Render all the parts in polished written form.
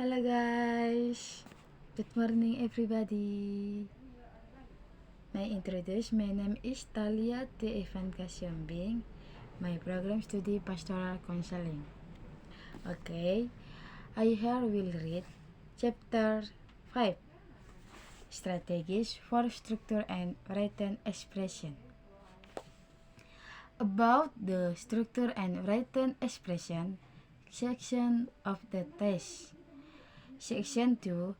Hello guys, good morning everybody. My name is Talia T. Ivanka Siombing. My program study pastoral counseling. Okay, I here will read chapter 5, strategies for structure and written expression. About the structure and written expression section of the test. Section 2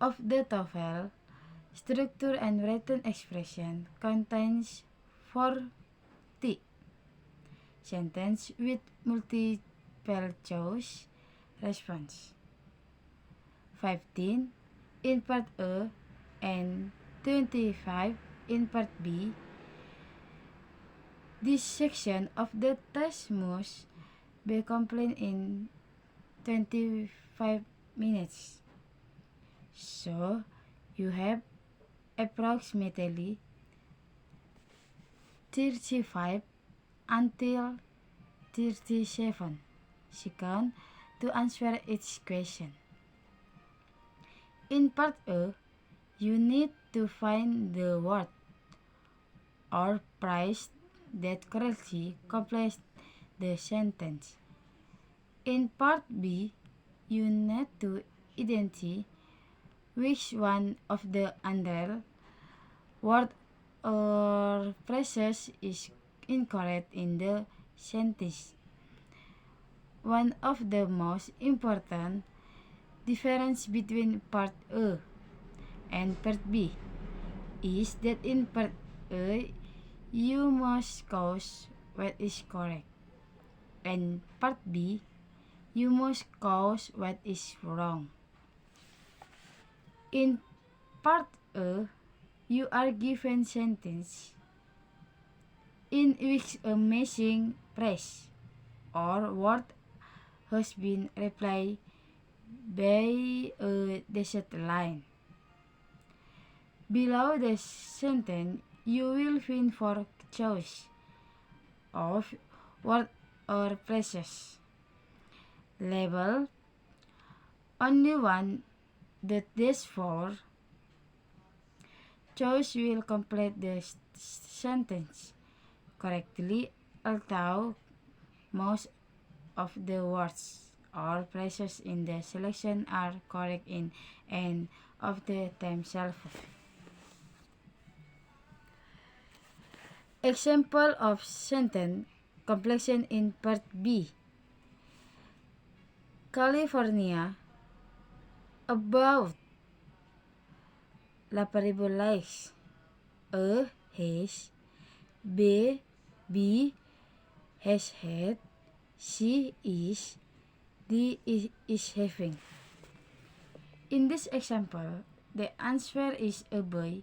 of the TOEFL structure and written expression contains 40 sentences with multiple choice response. 15 in part A and 25 in part B. This section of the test must be completed in 25 minutes. So, you have approximately 35 until 37 seconds to answer each question. In part A, you need to find the word or phrase that correctly completes the sentence. In part B, you need to identify which one of the under word or phrases is incorrect in the sentence. One of the most important difference between part A and part B is that in part A you must choose what is correct, and part B you must choose what is wrong. In part A, you are given sentence in which a missing phrase or word has been replaced by a dashed line. Below the sentence, you will find four choice of word or phrases. Label only one that these four choice will complete the sentence correctly, although most of the words or phrases in the selection are correct in and of the themselves. Example of sentence completion in part B. California about 8.000 likes. A has, B has had, C is, D is having. In this example, the answer is a boy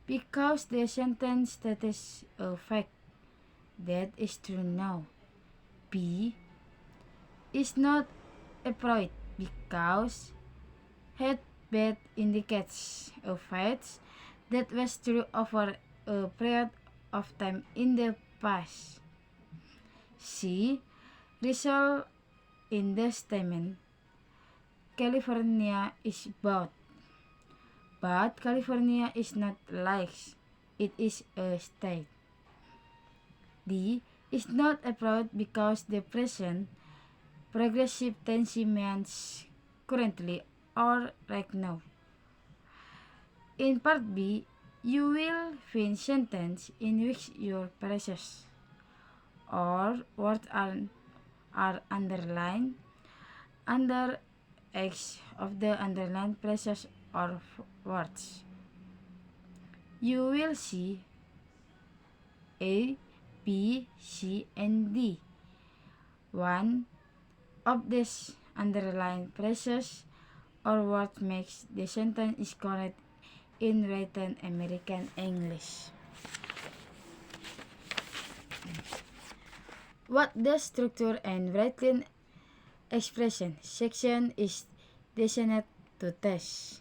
because the sentence states a fact that is true now. B is not employed because had bad indicates a fact that was true over a period of time in the past. C result in the statement California is bought, but California is not like it is a state. D is not applied because the present progressive tense means currently or right now. In part B, you will find sentences in which your phrases or words are underlined under X of the underlined phrases or words. You will see A, B, C, and D. One of these underlined phrases or words makes the sentence is correct in written American English. What the structure and written expression section is designed to test.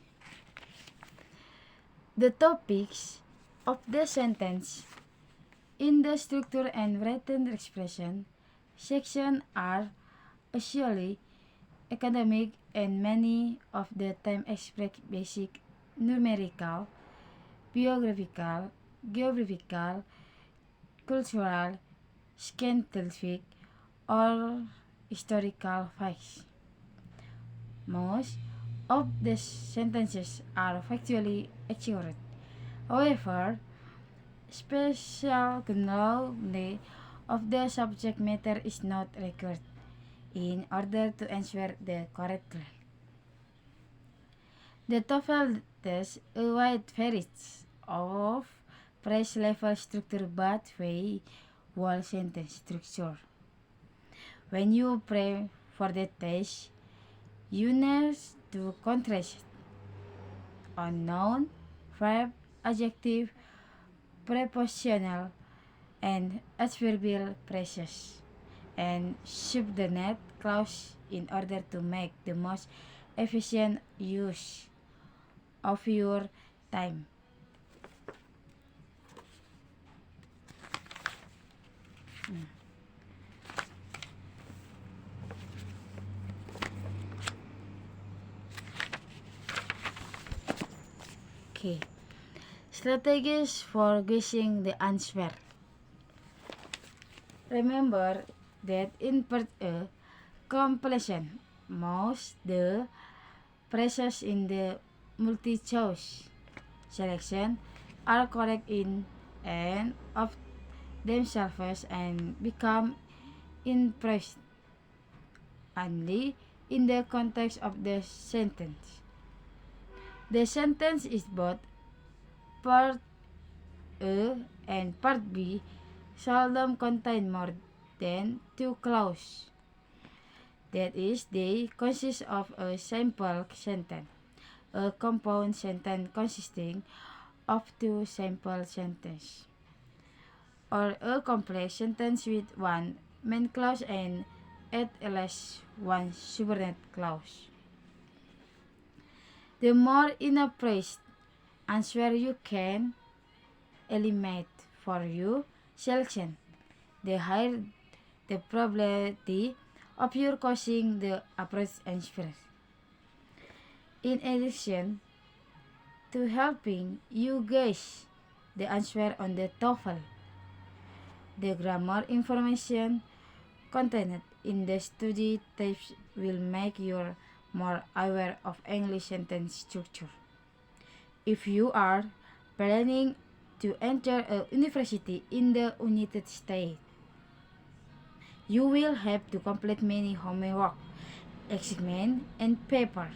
The topics of the sentence in the structure and written expression section are usually academic, and many of the time express basic numerical, biographical, geographical, cultural, scientific, or historical facts. Most of the sentences are factually accurate. However, special knowledge of the subject matter is not required in order to answer the correctly. The TOEFL test a wide variety of phrase level structure but way whole sentence structure. When you pray for the test, you need to contrast on noun, verb, adjective, prepositional, and adverbial phrases, and subordinate clause in order to make the most efficient use of your time. Okay. Strategies for guessing the answer. Remember that in part A, completion, most the phrases in the multi-choice selection are correct in and of themselves and become impressed only in the context of the sentence. The sentence is both part A and part B seldom contain more than two clauses. That is, they consist of a simple sentence, a compound sentence consisting of two simple sentences, or a complex sentence with one main clause and at least one subordinate clause. The more inappropriate answer you can eliminate for your selection, the higher the probability of your causing the appropriate answer. In addition to helping you guess the answer on the TOEFL, the grammar information contained in the study tips will make you more aware of English sentence structure. If you are planning to enter a university in the United States, you will have to complete many homework, assignment, and paper.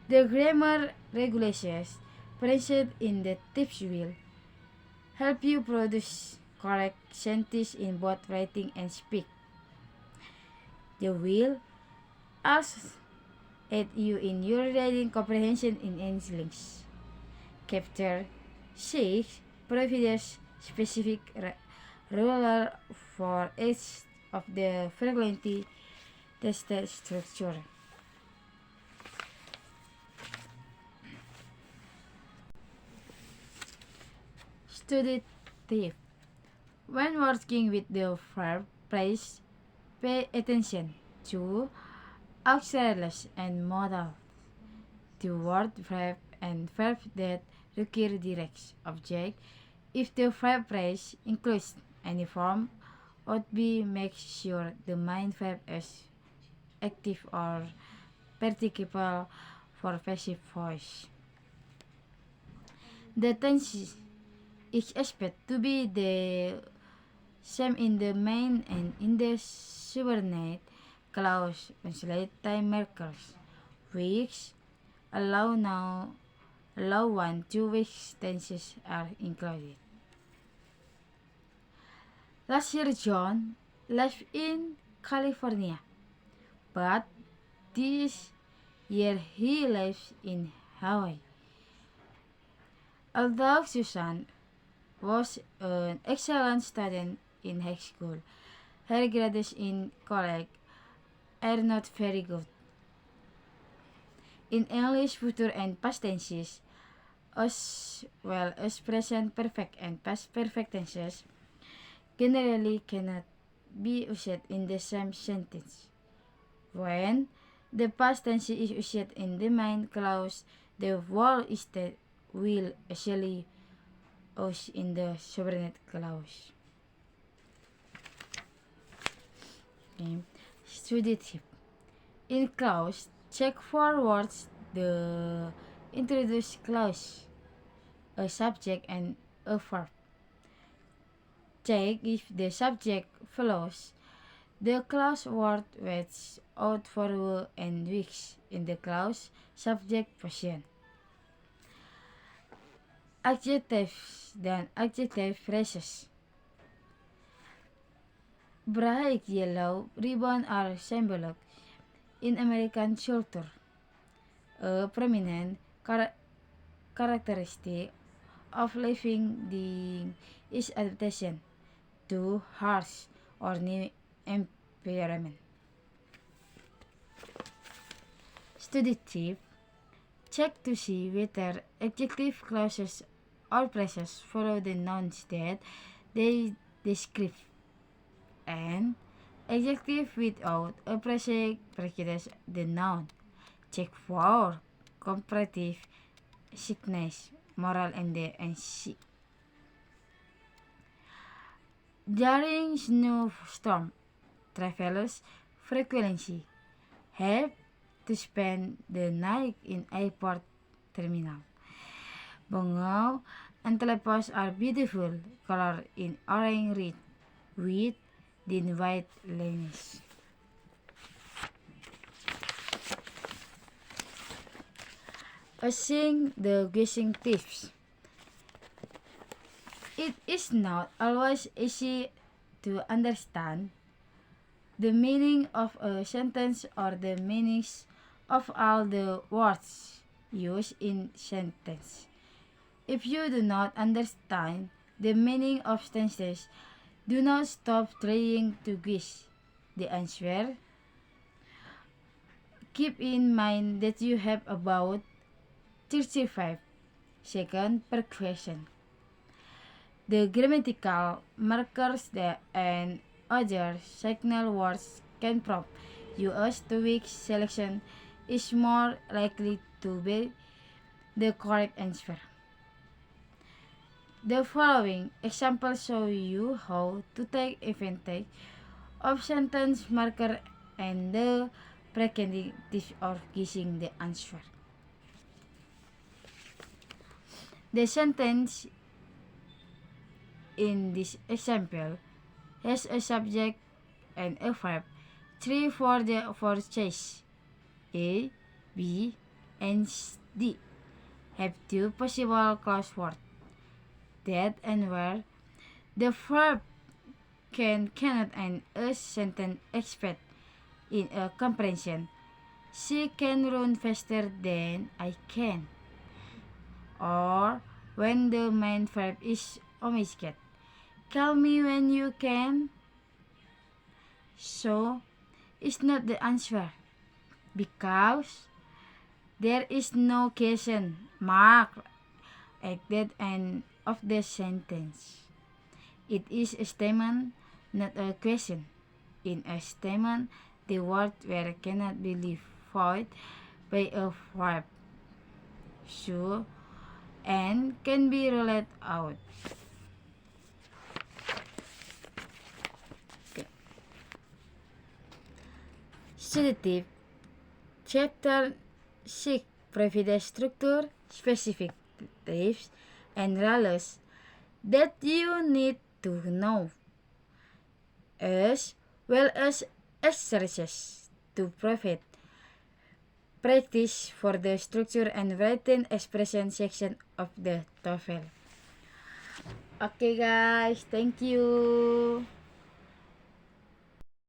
The grammar regulations printed in the tips will help you produce correct sentences in both writing and speak. They will also aid you in your reading comprehension in English. Chapter 6 provides specific rules for each of the frequently tested structure. Study tip. When working with the verb phrase, pay attention to auxiliaries and modals, the word verb and verb that require direct object. If the verb phrase includes any form, would be make sure the main verb is active or participle for passive voice. The tense is expected to be the same in the main and in the subordinate clause on time markers, which allow 1 2 week tenses are included. Last year John lived in California, but this year he lives in Hawaii. Although Susan was an excellent student in high school, her grades in college are not very good. In English, future and past tenses, as well as present perfect and past perfect tenses, generally cannot be used in the same sentence. When the past tense is used in the main clause, the verb instead will actually use in the subordinate clause. Okay. Study tip. In clause, check for words the introduce clause, a subject and a verb. Check if the subject follows the clause word without for and which in the clause subject position. Adjectives dan adjective phrases. Bright yellow ribbon are symbolic in American culture. A prominent characteristic of living is adaptation to harsh or new environment. Study tip. Check to see whether adjective clauses or phrases follow the nouns that they describe, and adjective without a prefix precedes the noun. Check for comparative sickness, moral and sea. During snowstorm, travelers frequently have to spend the night in airport terminal. Bengao and telepos are beautiful color in orange red with the white lines. Using the guessing tips. It is not always easy to understand the meaning of a sentence or the meanings of all the words used in sentence. If you do not understand the meaning of sentences, do not stop trying to guess the answer. Keep in mind that you have about 35 seconds per question. The grammatical markers and other signal words can prompt you as to which selection is more likely to be the correct answer. The following examples show you how to take advantage of sentence marker and the preconditions of guessing the answer. The sentence in this example has a subject and a verb, 3 for choice. A, B, and D have two possible clause words, that and where. The verb cannot and a sentence expect in a comprehension. She can run faster than I can. Or when the main verb is omitted, call me when you can. So, it's not the answer because there is no question mark at the end of the sentence. It is a statement, not a question. In a statement, the word where cannot be followed by a verb. So, and can be ruled out. Okay. Study tip. Chapter 6 provide structure, specific tips, and rules that you need to know, as well as exercises to provide practice for the structure and written expression section of the TOEFL. Okay guys, thank you.